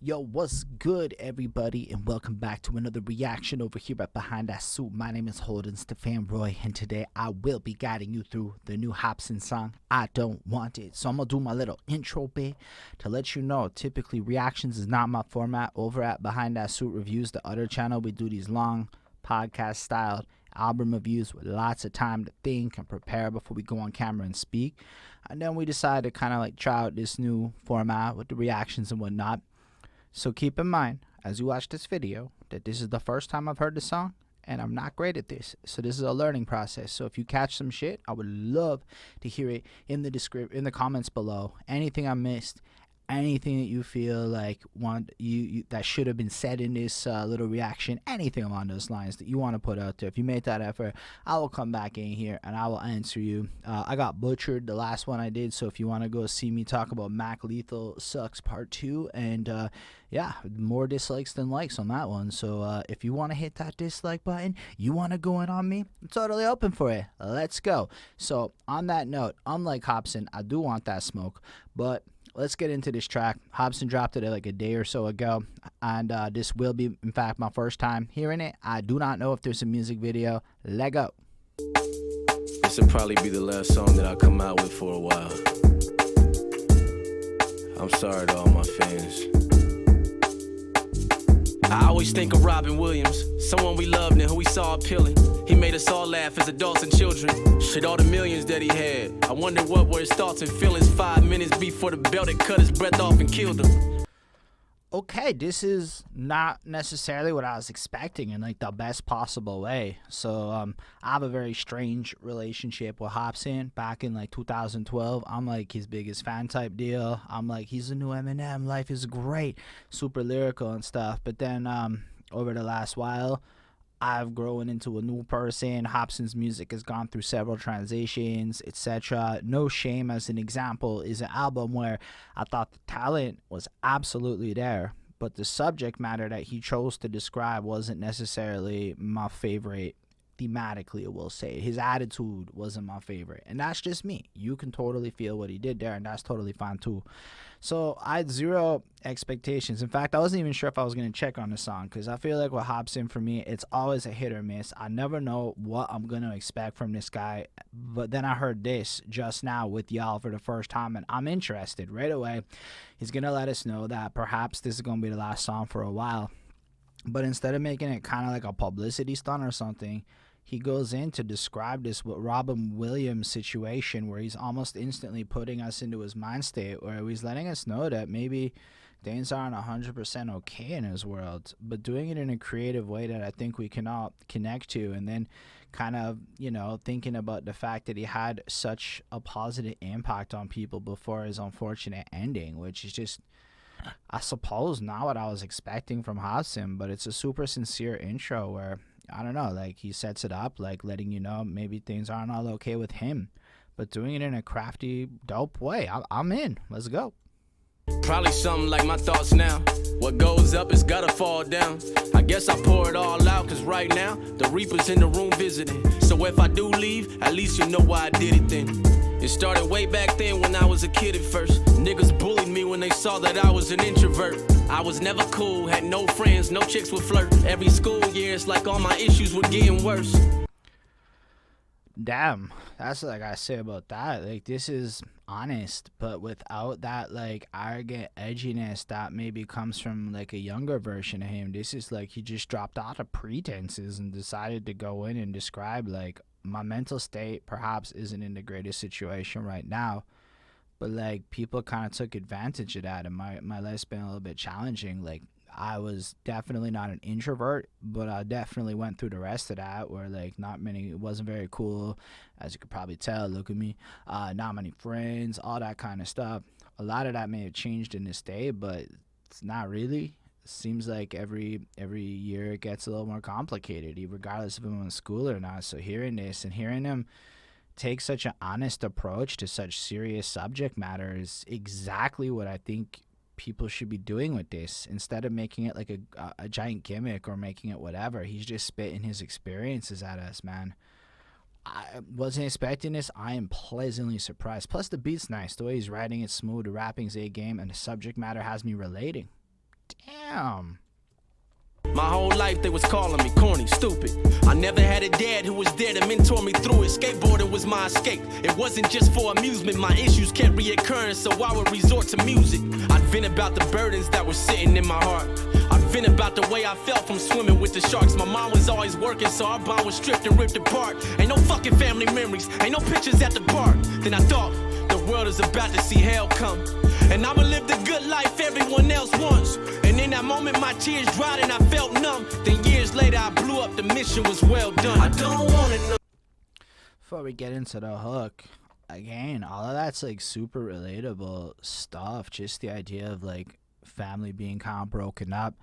Yo, what's good, everybody, and welcome back to another reaction over here at Behind That Suit. My name is Holden Stephan Roy, and today I will be guiding you through the new Hopsin song, I Don't Want It. So I'm going to do my little intro bit to let you know, typically reactions is not my format. Over at Behind That Suit Reviews, the other channel, we do these long podcast-styled album reviews with lots of time to think and prepare before we go on camera and speak. And then we decided to kind of like try out this new format with the reactions and whatnot. So keep in mind, as you watch this video, that this is the first time I've heard the song, and I'm not great at this. So this is a learning process. So if you catch some shit, I would love to hear it in the comments below. Anything I missed, anything that you feel like that should have been said in this little reaction, anything along those lines that you want to put out there. If you made that effort, I will come back in here and I will answer you. I got butchered the last one I did, so if you want to go see me talk about Mac Lethal Sucks Part 2, and yeah, more dislikes than likes on that one. So if you want to hit that dislike button, you want to go in on me, I'm totally open for it. Let's go. So on that note, unlike Hopsin, I do want that smoke, but let's get into this track. Hopsin dropped it like a day or so ago, and this will be, in fact, my first time hearing it. I do not know if there's a music video. Let go. This will probably be the last song that I come out with for a while. I'm sorry to all my fans. I always think of Robin Williams, someone we loved and who we saw appealing. He made us all laugh as adults and children. Shit, all the millions that he had. I wonder what were his thoughts and feelings 5 minutes before the belt that cut his breath off and killed him. Okay, this is not necessarily what I was expecting in like the best possible way. So I have a very strange relationship with Hopsin. Back in like 2012, I'm like his biggest fan type deal. I'm like, he's a new Eminem, life is great, super lyrical and stuff. But then over the last while, I've grown into a new person. Hopsin's music has gone through several transitions, etc. No Shame, as an example, is an album where I thought the talent was absolutely there, but the subject matter that he chose to describe wasn't necessarily my favorite thematically, I will say. His attitude wasn't my favorite, and that's just me. You can totally feel what he did there, and that's totally fine too. So I had zero expectations. In fact, I wasn't even sure if I was going to check on the song, because I feel like with Hopsin, for me, it's always a hit or miss. I never know what I'm going to expect from this guy, but then I heard this just now with y'all for the first time, and I'm interested right away. He's going to let us know that perhaps this is going to be the last song for a while, but instead of making it kind of like a publicity stunt or something, he goes in to describe this with Robin Williams situation where he's almost instantly putting us into his mind state, where he's letting us know that maybe things aren't 100% okay in his world, but doing it in a creative way that I think we can all connect to. And then kind of, you know, thinking about the fact that he had such a positive impact on people before his unfortunate ending, which is just, I suppose, not what I was expecting from Hopsin, but it's a super sincere intro where, I don't know, like he sets it up like letting you know maybe things aren't all okay with him, but doing it in a crafty, dope way. I'm in. Let's go. Probably something like my thoughts now. What goes up is gotta fall down. I guess I pour it all out, cause right now the Reaper's in the room visiting. So if I do leave, at least you know why I did it then. It started way back then when I was a kid at first. Niggas bullied me when they saw that I was an introvert. I was never cool, had no friends, no chicks would flirt. Every school year it's like all my issues were getting worse. Damn, that's like I say about that. Like, this is honest, but without that like arrogant edginess that maybe comes from like a younger version of him. This is like he just dropped out of pretenses and decided to go in and describe like, my mental state perhaps isn't in the greatest situation right now, but like people kind of took advantage of that, and my life's been a little bit challenging. Like, I was definitely not an introvert, but I definitely went through the rest of that where like it wasn't very cool, as you could probably tell. Look at me, not many friends, all that kind of stuff. A lot of that may have changed in this day, but it's not really. Seems like every year it gets a little more complicated, regardless if I'm in school or not. So hearing this and hearing him take such an honest approach to such serious subject matter is exactly what I think people should be doing with this. Instead of making it like a giant gimmick or making it whatever, he's just spitting his experiences at us, man. I wasn't expecting this. I am pleasantly surprised. Plus, the beat's nice. The way he's writing it's smooth. The rapping's A game, and the subject matter has me relating. Damn. My whole life they was calling me corny, stupid. I never had a dad who was there to mentor me through it. Skateboarding was my escape. It wasn't just for amusement. My issues kept reoccurring, so I would resort to music. I'd vent about the burdens that were sitting in my heart. I'd vent about the way I felt from swimming with the sharks. My mom was always working, so our bond was stripped and ripped apart. Ain't no fucking family memories, ain't no pictures at the park. Then I thought, the world is about to see hell come, and I'ma live the good life everyone else wants. And in that moment my tears dried and I felt numb. Then years later I blew up, the mission was well done. I don't want it no. Before we get into the hook, again, all of that's like super relatable stuff. Just the idea of like family being kind of broken up,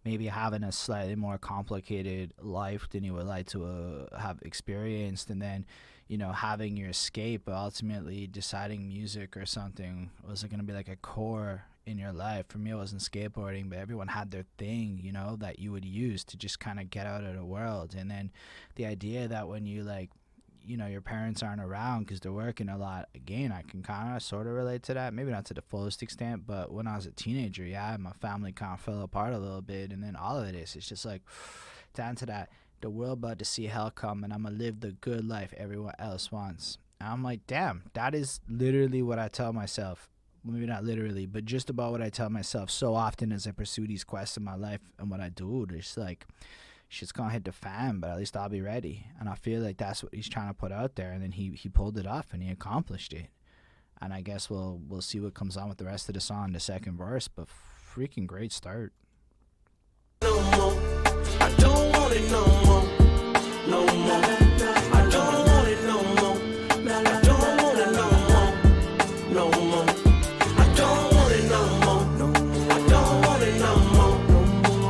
maybe having a slightly more complicated life than you would like to have experienced, and then, you know, having your escape, but ultimately deciding music or something was going to be like a core in your life. For me, it wasn't skateboarding, but everyone had their thing, you know, that you would use to just kind of get out of the world. And then the idea that when you, like, you know, your parents aren't around because they're working a lot, again, I can kind of sort of relate to that. Maybe not to the fullest extent, but when I was a teenager, yeah, my family kind of fell apart a little bit. And then all of it's just like down to that, the world about to see hell come, and I'm going to live the good life everyone else wants. And I'm like, damn, that is literally what I tell myself. Maybe not literally, but just about what I tell myself so often as I pursue these quests in my life. And what I do, it's like, shit's gonna hit the fan, but at least I'll be ready. And I feel like that's what he's trying to put out there. And then he pulled it off and he accomplished it. And I guess we'll see what comes on with the rest of the song, the second verse. But freaking great start. No more. I don't want it no more. No more. I don't want it no more. I don't want it no more. No more. I don't want it no more. I don't want it no more.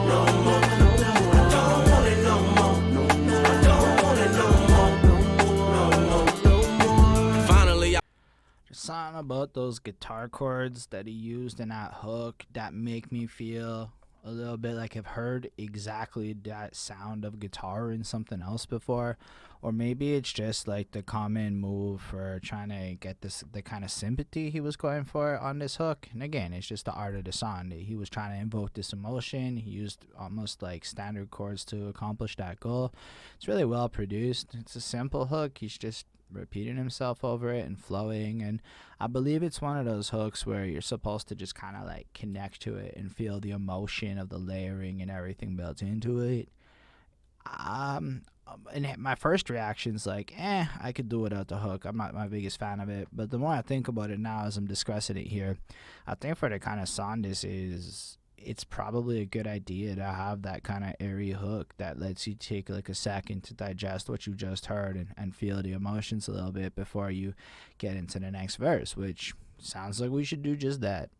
No more. I don't want it no more. I don't want it no more. Finally, There's something about those guitar chords that he used in that hook that make me feel a little bit like I've heard exactly that sound of guitar in something else before. Or maybe it's just like the common move for trying to get the kind of sympathy he was going for on this hook. And again, it's just the art of the song. He was trying to invoke this emotion. He used almost like standard chords to accomplish that goal. It's really well produced. It's a simple hook. He's just repeating himself over it and flowing, and I believe it's one of those hooks where you're supposed to just kind of like connect to it and feel the emotion of the layering and everything built into it. And my first reaction's like, I could do without the hook. I'm not my biggest fan of it, but the more I think about it now as I'm discussing it here, I think for the kind of song this is, it's probably a good idea to have that kind of airy hook that lets you take like a second to digest what you just heard and feel the emotions a little bit before you get into the next verse, which sounds like we should do just that.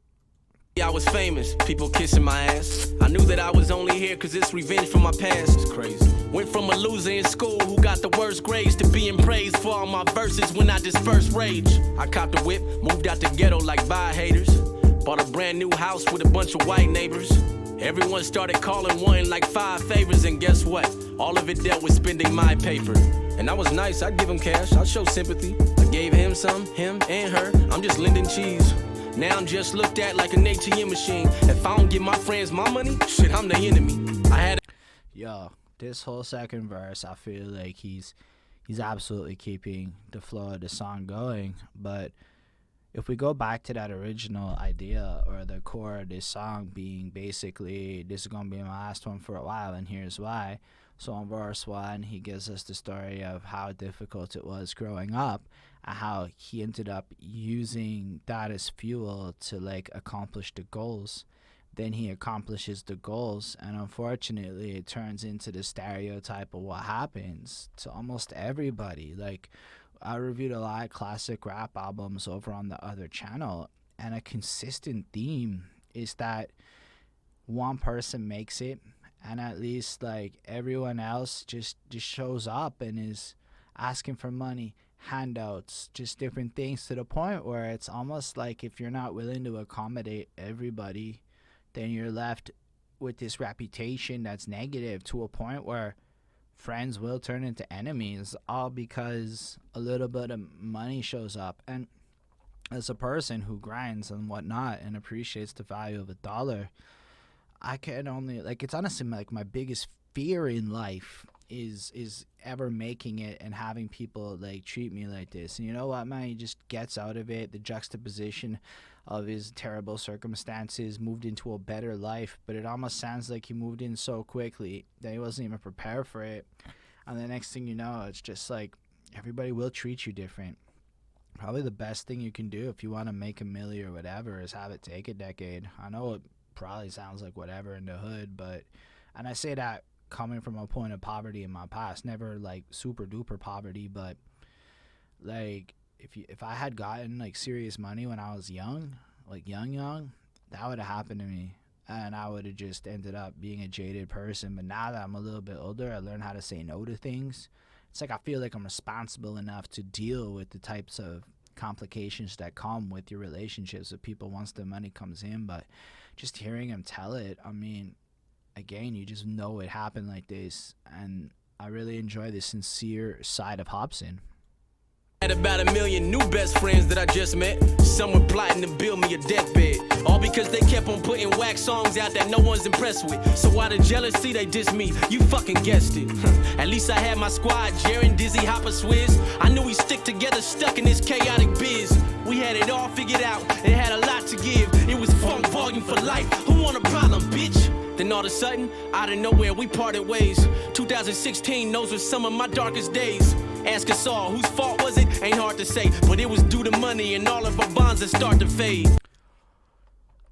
I was famous, people kissing my ass. I knew that I was only here cause it's revenge for my past. It's crazy. Went from a loser in school who got the worst grades to being praised for all my verses when I dispersed rage. I copped a whip, moved out the ghetto like bye haters. Bought a brand new house with a bunch of white neighbors. Everyone started calling, wanting like 5 favors, and guess what? All of it dealt with spending my paper. And I was nice, I'd give him cash, I'd show sympathy. I gave him some, him and her, I'm just lending cheese. Now I'm just looked at like an ATM machine. If I don't give my friends my money, shit, I'm the enemy. Yo, this whole second verse, I feel like he's absolutely keeping the flow of the song going, but if we go back to that original idea or the core of this song being basically, this is going to be my last one for a while and here's why. So in verse 1, he gives us the story of how difficult it was growing up and how he ended up using that as fuel to like accomplish the goals. Then he accomplishes the goals, and unfortunately it turns into the stereotype of what happens to almost everybody. Like, I reviewed a lot of classic rap albums over on the other channel, and a consistent theme is that one person makes it, and at least like everyone else just shows up and is asking for money, handouts, just different things, to the point where it's almost like if you're not willing to accommodate everybody, then you're left with this reputation that's negative, to a point where friends will turn into enemies, all because a little bit of money shows up. And as a person who grinds and whatnot and appreciates the value of a dollar, I can only, like, it's honestly like my biggest fear in life is ever making it and having people like treat me like this. And you know what, man, he just gets out of it. The juxtaposition of his terrible circumstances, moved into a better life, but it almost sounds like he moved in so quickly that he wasn't even prepared for it. And the next thing you know, it's just like everybody will treat you different. Probably the best thing you can do if you want to make a million or whatever is have it take a decade. I know it probably sounds like whatever in the hood, but, and I say that coming from a point of poverty in my past, never like super duper poverty, but like if I had gotten like serious money when I was young, like young, that would have happened to me, and I would have just ended up being a jaded person. But now that I'm a little bit older, I learned how to say no to things. It's like I feel like I'm responsible enough to deal with the types of complications that come with your relationships with people once the money comes in. But just hearing him tell it, I mean, again, you just know it happened like this, and I really enjoy the sincere side of Hopsin. Had about 1 million new best friends that I just met. Some were plotting to build me a deathbed, all because they kept on putting whack songs out that no one's impressed with. So out of jealousy, they diss me. You fucking guessed it. At least I had my squad, Jaren, Dizzy, Hopper, Swizz. I knew we stick together, stuck in this chaotic biz. We had it all figured out, it had a lot to give. It was funk volume for life. Who want a problem, bitch? Then all of a sudden, out of nowhere, we parted ways. 2016, those were some of my darkest days. Ask us all, whose fault was it? Ain't hard to say, but it was due to money and all of our bonds that start to fade.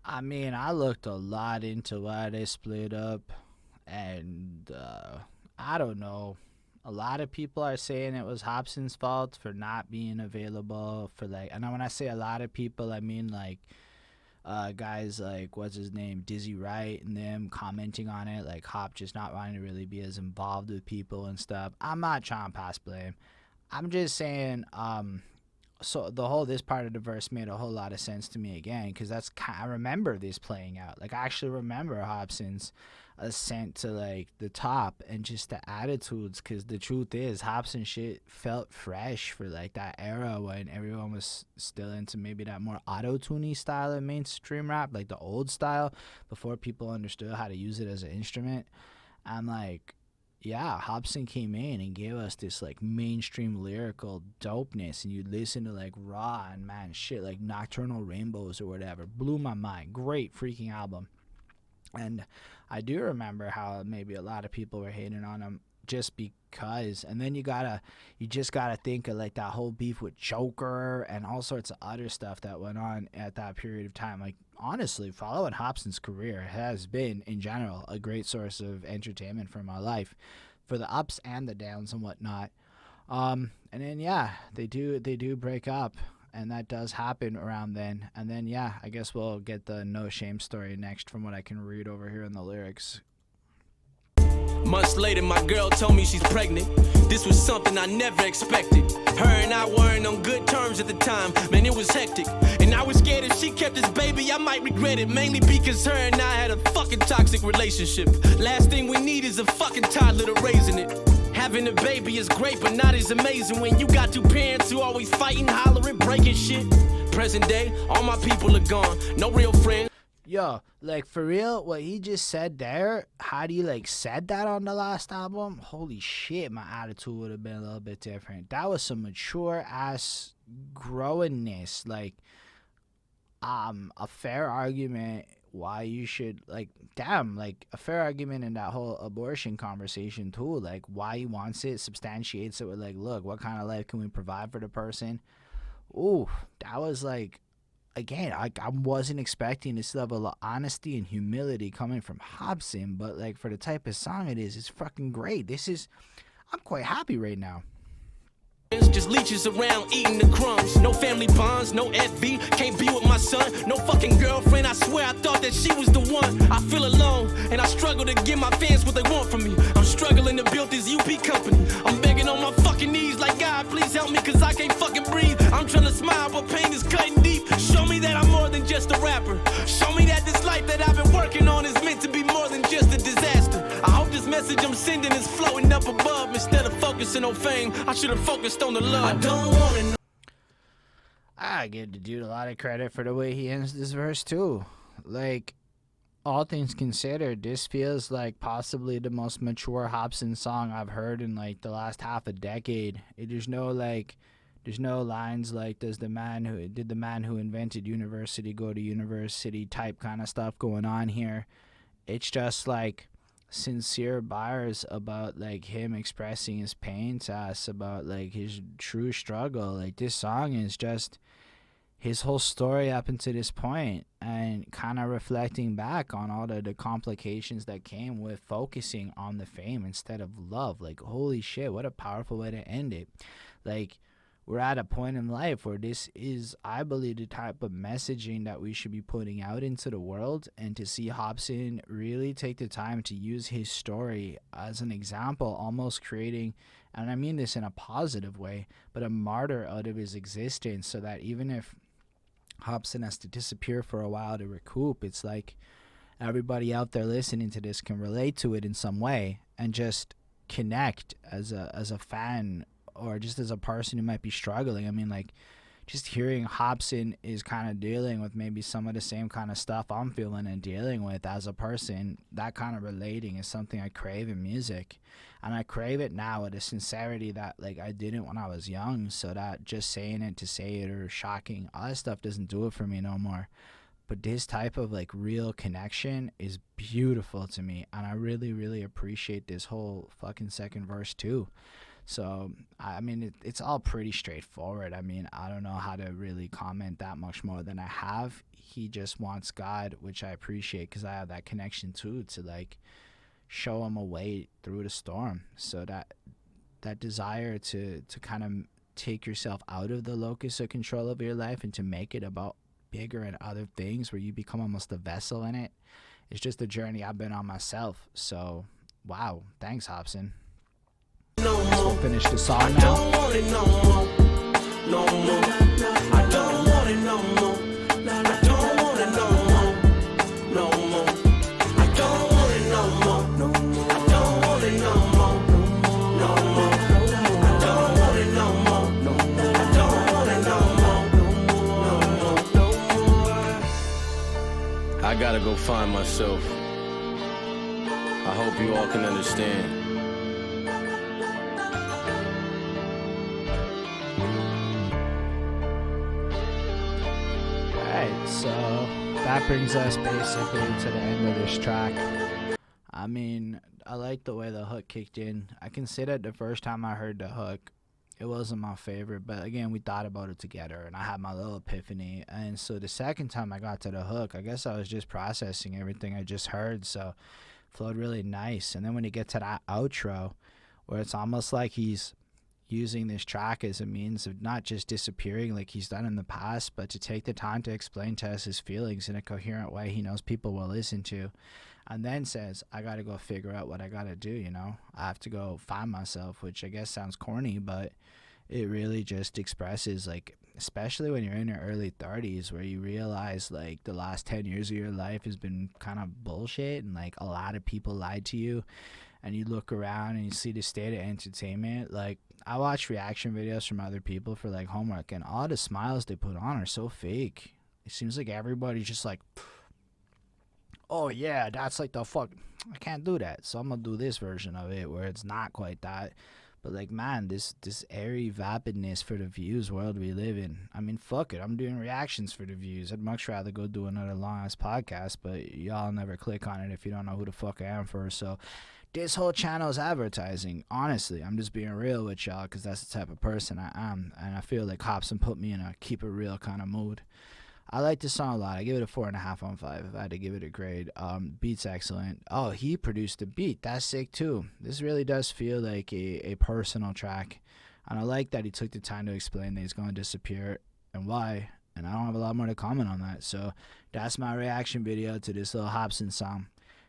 I mean, I looked a lot into why they split up, and I don't know. A lot of people are saying it was Hopsin's fault for not being available for, like, and when I say a lot of people, I mean like guys like, what's his name, Dizzy Wright, and them commenting on it, like Hop just not wanting to really be as involved with people and stuff. I'm not trying to pass blame. I'm just saying, so this part of the verse made a whole lot of sense to me again, because I remember this playing out. Like, I actually remember Hopsin's ascent to like the top and just the attitudes, because the truth is Hopsin shit felt fresh for like that era when everyone was still into maybe that more auto-tuney style of mainstream rap, like the old style, before people understood how to use it as an instrument. And like, yeah, Hopsin came in and gave us this like mainstream lyrical dopeness, and you listen to like Raw and man shit like Nocturnal Rainbows or whatever. Blew my mind. Great freaking album. And I do remember how maybe a lot of people were hating on him just because, and then you just gotta think of like that whole beef with Joker and all sorts of other stuff that went on at that period of time. Like, honestly, following Hopsin's career has been in general a great source of entertainment for my life, for the ups and the downs and whatnot. And then yeah, they do break up, and that does happen around then. And then yeah, I guess we'll get the No Shame story next from what I can read over here in the lyrics. Months later, my girl told me she's pregnant. This was something I never expected. Her and I weren't on good terms at the time. Man, it was hectic. And I was scared if she kept this baby, I might regret it. Mainly because her and I had a fucking toxic relationship. Last thing we need is a fucking toddler to raising it. Having a baby is great, but not as amazing when you got two parents who always fighting, hollering, breaking shit. Present day, all my people are gone. No real friends. Yo, like, for real, what he just said there, had he, like, said that on the last album, holy shit, my attitude would have been a little bit different. That was some mature-ass growingness. Like, a fair argument why you should, like, damn, like, a fair argument in that whole abortion conversation, too. Like, why he wants it, substantiates it with, like, look, what kind of life can we provide for the person? Ooh, that was, like... Again, I wasn't expecting this level of honesty and humility coming from Hopsin, but like for the type of song it is, it's fucking great. I'm quite happy right now. Just leeches around eating the crumbs. No family bonds, no FV, can't be with my son. No fucking girlfriend, I swear I thought that she was the one. I feel alone, and I struggle to give my fans what they want from me. I'm struggling to build this UP company. I'm begging on my fucking knees like, God, please help me, cause I can't fucking breathe. I'm trying to smile, but pain is cutting deep. Show me that I'm more than just a rapper. Show me that this life that I've been working on is meant to be more than just a disaster. I hope this message I'm sending is floating up above. Instead of focusing on fame, I should have focused on the love. I don't want it. I give the dude a lot of credit for the way he ends this verse too. Like, all things considered, this feels like possibly the most mature Hopsin song I've heard in like the last half a decade. There's no lines like did the man who invented university go to university type kind of stuff going on here. It's just like sincere bars about like him expressing his pain to us, about like his true struggle. Like, this song is just his whole story up until this point, and kind of reflecting back on all the complications that came with focusing on the fame instead of love. Like, holy shit, what a powerful way to end it. Like, we're at a point in life where this is, I believe, the type of messaging that we should be putting out into the world, and to see Hopsin really take the time to use his story as an example, almost creating, and I mean this in a positive way, but a martyr out of his existence, so that even if Hopsin has to disappear for a while to recoup, it's like everybody out there listening to this can relate to it in some way and just connect as a fan, or just as a person who might be struggling. I mean, like, just hearing Hopsin is kind of dealing with maybe some of the same kind of stuff I'm feeling and dealing with as a person, that kind of relating is something I crave in music. And I crave it now with a sincerity that like I didn't when I was young, so that just saying it to say it or shocking, all that stuff doesn't do it for me no more. But this type of like real connection is beautiful to me, and I really, really appreciate this whole fucking second verse too. So, I mean, it's all pretty straightforward. I mean, I don't know how to really comment that much more than I have. He just wants God, which I appreciate because I have that connection too, to like show him a way through the storm. So that desire to kind of take yourself out of the locus of control of your life and to make it about bigger and other things where you become almost a vessel in it. It's just a journey I've been on myself. So, wow. Thanks, Hopsin. We'll finish the song now. I don't want it no more. No more. I don't want it no more. I don't want it no more. No more. I don't want it no more. I don't want it no more. No more. I don't want it no more. I don't want it no more. No more. I gotta go find myself. I hope you all can understand. So that brings us basically to the end of this track. I mean, I like the way the hook kicked in. I can say that the first time I heard the hook, it wasn't my favorite, but again, we thought about it together and I had my little epiphany. And so the second time I got to the hook, I guess I was just processing everything I just heard, so it flowed really nice. And then when you get to that outro, where it's almost like he's using this track as a means of not just disappearing like he's done in the past, but to take the time to explain to us his feelings in a coherent way he knows people will listen to, and then says, I gotta go figure out what I gotta do, you know? I have to go find myself, which I guess sounds corny, but it really just expresses, like, especially when you're in your early 30s where you realize, like, the last 10 years of your life has been kind of bullshit and, like, a lot of people lied to you, and you look around and you see the state of entertainment. Like, I watch reaction videos from other people for like homework, and all the smiles they put on are so fake. It seems like everybody's just like, oh yeah, that's like the fuck, I can't do that, so I'm gonna do this version of it where it's not quite that. But like, man, this airy vapidness for the views world we live in. I mean, fuck it, I'm doing reactions for the views. I'd much rather go do another long ass podcast, but y'all never click on it if you don't know who the fuck I am first. So this whole channel is advertising. Honestly, I'm just being real with y'all because that's the type of person I am, and I feel like Hopsin put me in a keep it real kind of mood. I like this song a lot. I give it a 4.5 on 5 if I had to give it a grade. Beat's excellent. Oh, he produced the beat. That's sick too. This really does feel like a personal track, and I like that he took the time to explain that he's going to disappear and why, and I don't have a lot more to comment on that. So that's my reaction video to this little Hopsin song.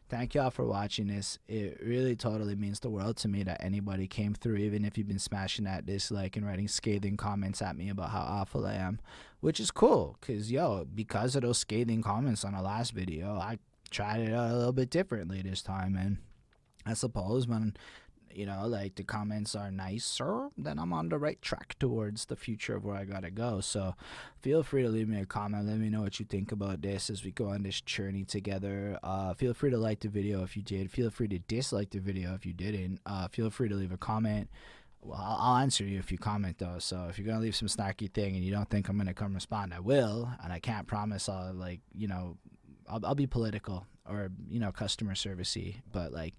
Thank y'all for watching this. It really totally means the world to me that anybody came through, even if you've been smashing that dislike and writing scathing comments at me about how awful I am, which is cool because, yo, because of those scathing comments on the last video, I tried it out a little bit differently this time. And I suppose when like the comments are nicer, then I'm on the right track towards the future of where I gotta go. So feel free to leave me a comment. Let me know what you think about this as we go on this journey together. Feel free to like the video if you did. Feel free to dislike the video if you didn't. Feel free to leave a comment. Well, I'll answer you if you comment though. So if you're gonna leave some snarky thing and you don't think I'm gonna come respond, I will. And I can't promise I'll be political or customer servicey, but like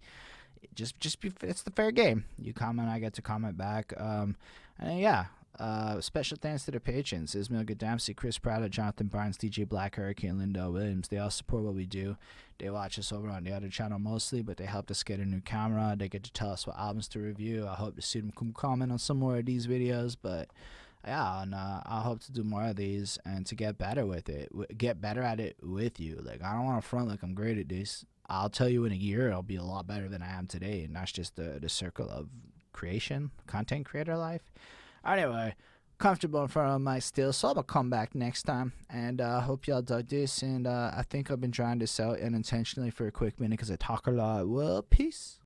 just be, it's the fair game. You comment, I get to comment back. And yeah. Special thanks to the patrons: Ismail Gadamsi, Chris Prada, Jonathan Barnes, DJ Black, Hurricane, Lindo Williams. They all support what we do. They watch us over on the other channel mostly, but they helped us get a new camera. They get to tell us what albums to review. I hope to see them come comment on some more of these videos, but yeah, and I hope to do more of these and to get better with it, get better at it with you. Like, I don't want to front like I'm great at this. I'll tell you in a year I'll be a lot better than I am today, and that's just the circle of creation, content creator life. Anyway, comfortable in front of my still, so I'll come back next time, and hope y'all dug this, and I think I've been trying this out unintentionally for a quick minute because I talk a lot. Well, peace.